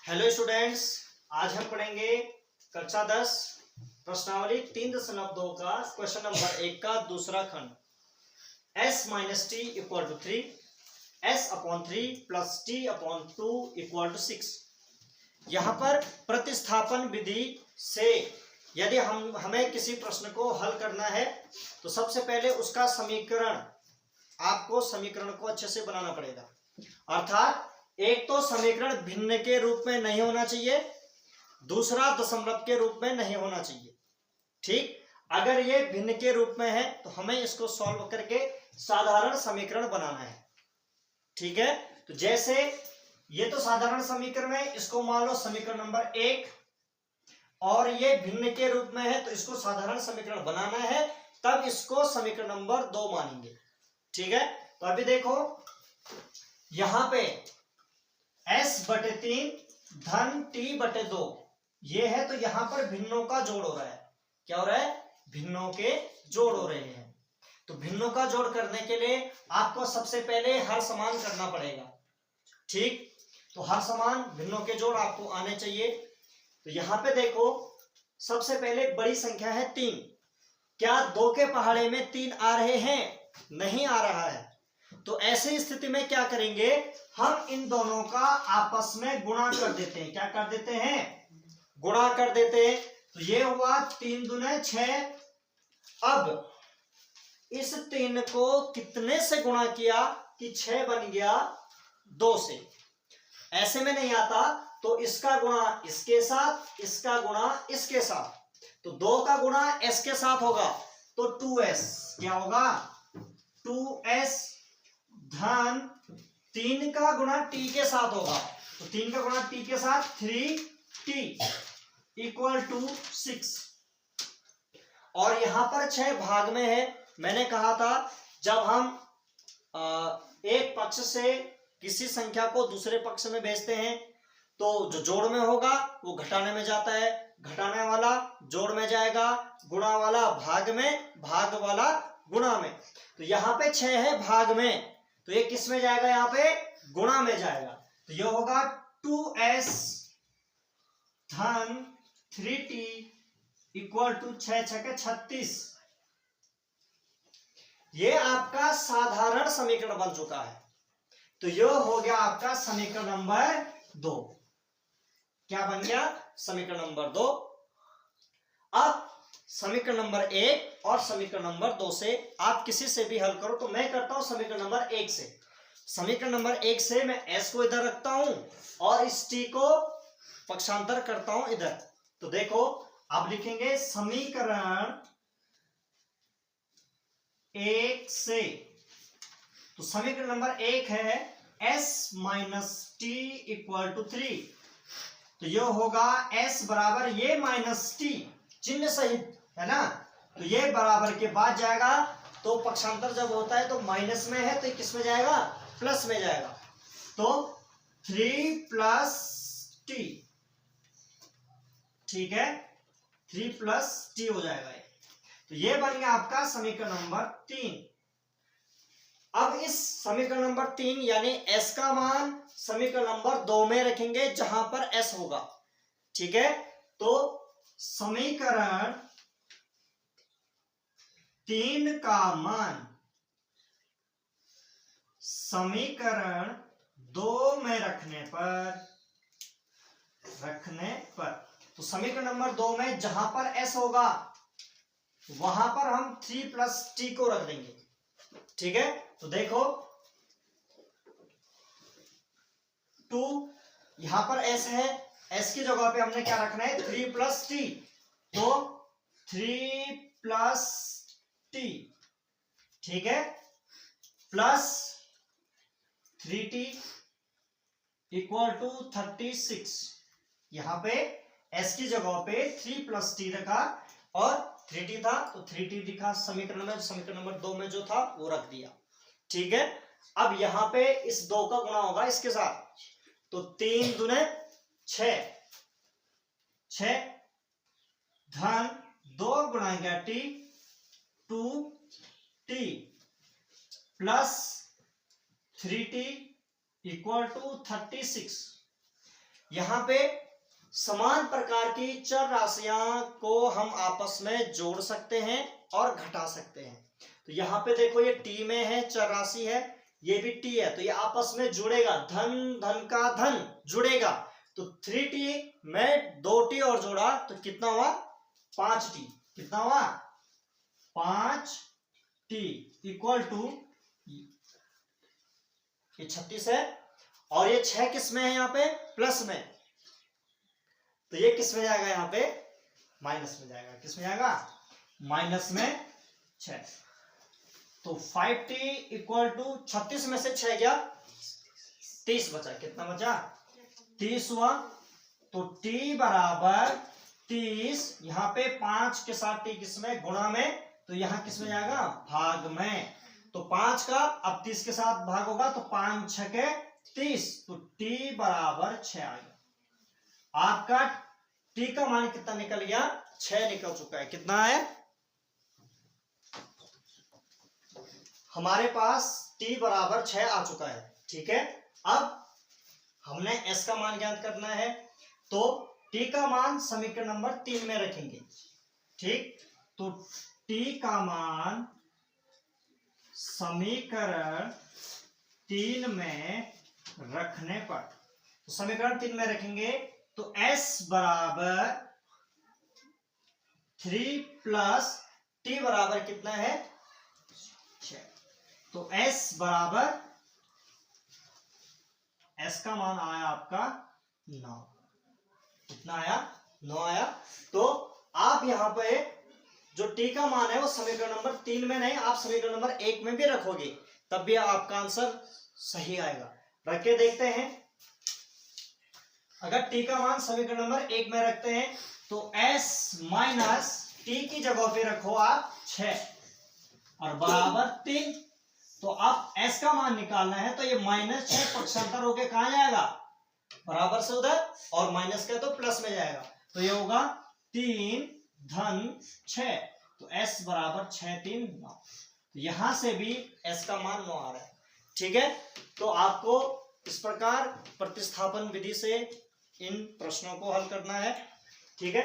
Hello students, आज हम पढ़ेंगे कक्षा 10 प्रश्नावली 3.2 का क्वेश्चन नंबर 1 का दूसरा खंड। s minus T equal to 3, s upon 3 plus T upon 2 equal to 6। यहाँ पर प्रतिस्थापन विधि से यदि हमें किसी प्रश्न को हल करना है तो सबसे पहले उसका समीकरण, आपको समीकरण को अच्छे से बनाना पड़ेगा। अर्थात एक तो समीकरण भिन्न के रूप में नहीं होना चाहिए, दूसरा दशमलव के रूप में नहीं होना चाहिए। ठीक, अगर ये भिन्न के रूप में है तो हमें इसको सॉल्व करके साधारण समीकरण बनाना है। ठीक है, तो जैसे ये तो साधारण समीकरण है, इसको मान लो समीकरण नंबर 1, और ये भिन्न के रूप में है तो इसको साधारण समीकरण बनाना है, तब इसको समीकरण नंबर 2 मानेंगे। ठीक है, तो अभी देखो यहां पे s/3 धन t/2 ये है, तो यहां पर भिन्नों का जोड़ हो रहा है। क्या हो रहा है? भिन्नों के जोड़ हो रहे हैं। तो भिन्नों का जोड़ करने के लिए आपको सबसे पहले हर समान करना पड़ेगा। ठीक, तो हर समान भिन्नों के जोड़ आपको आने चाहिए। तो यहां पे देखो सबसे पहले बड़ी संख्या है 3। क्या 2 के पहाड़े में 3 आ रहे हैं? नहीं आ रहा है। तो ऐसी स्थिति में क्या करेंगे, हम इन दोनों का आपस में गुणा कर देते हैं। क्या कर देते हैं? गुणा कर देते हैं। तो ये हुआ 3 दूने 6। अब इस 3 को कितने से गुणा किया कि 6 बन गया? 2 से। ऐसे में नहीं आता, तो इसका गुणा इसके साथ, इसका गुणा इसके साथ। तो 2 का गुणा s के साथ होगा तो 2s। क्या होगा? 2s धन 3 का गुणा t के साथ होगा, तो 3 का गुणा t के साथ 3t इक्वल टू 6। और यहां पर 6 भाग में है। मैंने कहा था जब हम एक पक्ष से किसी संख्या को दूसरे पक्ष में भेजते हैं तो जो जोड़ में होगा वो घटाने में जाता है, घटाने वाला जोड़ में जाएगा, गुणा वाला भाग में, भाग वाला गुणा में। तो यहाँ पे 6 है भाग में, तो ये किस में जाएगा? यहाँ पे गुणा में जाएगा। तो ये होगा 2s धन 3t इक्वल टू 6 6 36। ये आपका साधारण समीकरण बन चुका है। तो यह हो गया आपका समीकरण नंबर 2। क्या बन गया? समीकरण नंबर 2। अब समीकरण नंबर 1 और समीकरण नंबर 2 से आप किसी से भी हल करो। तो मैं करता हूं समीकरण नंबर 1 से। समीकरण नंबर 1 से मैं s को इधर रखता हूं और इस t को पक्षांतर करता हूं इधर। तो देखो आप लिखेंगे समीकरण 1 से, तो समीकरण नंबर 1 है s minus T equal to 3। तो यह होगा s बराबर ये माइनस टी चिन्ह सहित, है ना। तो ये बराबर के बाद जाएगा, तो पक्षांतर जब होता है तो माइनस में है तो किस में जाएगा? प्लस में जाएगा। तो 3 प्लस टी, ठीक है, 3 प्लस टी हो जाएगा ये। तो ये बन गया आपका समीकरण नंबर 3। अब इस समीकरण नंबर 3 यानी s का मान समीकरण नंबर 2 में रखेंगे जहां पर s होगा। ठीक है, तो समीकरण 3 का मान समीकरण 2 में रखने पर तो समीकरण नंबर 2 में जहां पर s होगा वहां पर हम 3 प्लस t को रख देंगे। ठीक है, तो देखो 2 यहां पर s है, s की जगह पे हमने क्या रखना है? 3 प्लस टी। तो 3 प्लस टी, ठीक है, प्लस 3t इक्वल टू 36। यहां पे s की जगह पे 3 प्लस टी रखा और 3t था तो 3t लिखा समीकरण में, समीकरण नंबर 2 में जो था वो रख दिया। ठीक है, अब यहां पे इस 2 का गुणा होगा इसके साथ, तो 3 दूने 6 धन 2 गुणा T 2t plus 3t equal to 36। यहां पे समान प्रकार की चर राशियां को हम आपस में जोड़ सकते हैं और घटा सकते हैं। तो यहां पे देखो ये t में है, चर राशि है, ये भी t है, तो ये आपस में जुड़ेगा, धन धन का धन जुड़ेगा। तो 3t में 2t और जोड़ा तो कितना हुआ 5t। कितना हुआ 5t इक्वल टू, ये 36 है और ये 6 किस में है यहाँ पे प्लस में, तो ये किस में जाएगा यहाँ पे माइनस में जाएगा। किस में जाएगा माइनस में 6। तो 5t इक्वल टू 36 में से 6 गया 30 बचा। कितना बचा 30 हुआ। तो t बराबर 30, यहाँ पे 5 के साथ t किस में गुणा में, तो यहाँ किस में जाएगा भाग में। तो 5 का अब 30 के साथ भाग होगा तो 5 6 30, तो t बराबर 6 आ गया। आपका t का मान कितना निकल गया 6 निकल चुका है। कितना है हमारे पास t बराबर 6 आ चुका है। ठीक है, अब हमने s का मान ज्ञात करना है, तो t का मान समीकरण नंबर 3 में रखेंगे। ठीक, तो t का मान समीकरण 3 में रखने पर, तो समीकरण 3 में रखेंगे तो s बराबर 3 प्लस t बराबर कितना है 6। तो s बराबर, s का मान आया आपका 9। कितना आया 9 आया। तो आप यहां पे जो t का मान है वो समीकरण नंबर 3 में नहीं, आप समीकरण नंबर 1 में भी रखोगे तब भी आपका आंसर सही आएगा। रख के देखते हैं। अगर t का मान समीकरण नंबर 1 में रखते हैं तो s माइनस t की जगह पे रखो आप 6 और बराबर 3। तो अब s का मान निकालना है, तो ये -6 पक्षांतर होके कहां जाएगा बराबर से उधर, और माइनस का तो प्लस में जाएगा। तो ये होगा 3 धन 6, तो s बराबर 6 3 9। यहां से भी s का मान 9 आ रहा है। ठीक है, तो आपको इस प्रकार प्रतिस्थापन विधि से इन प्रश्नों को हल करना है। ठीक है।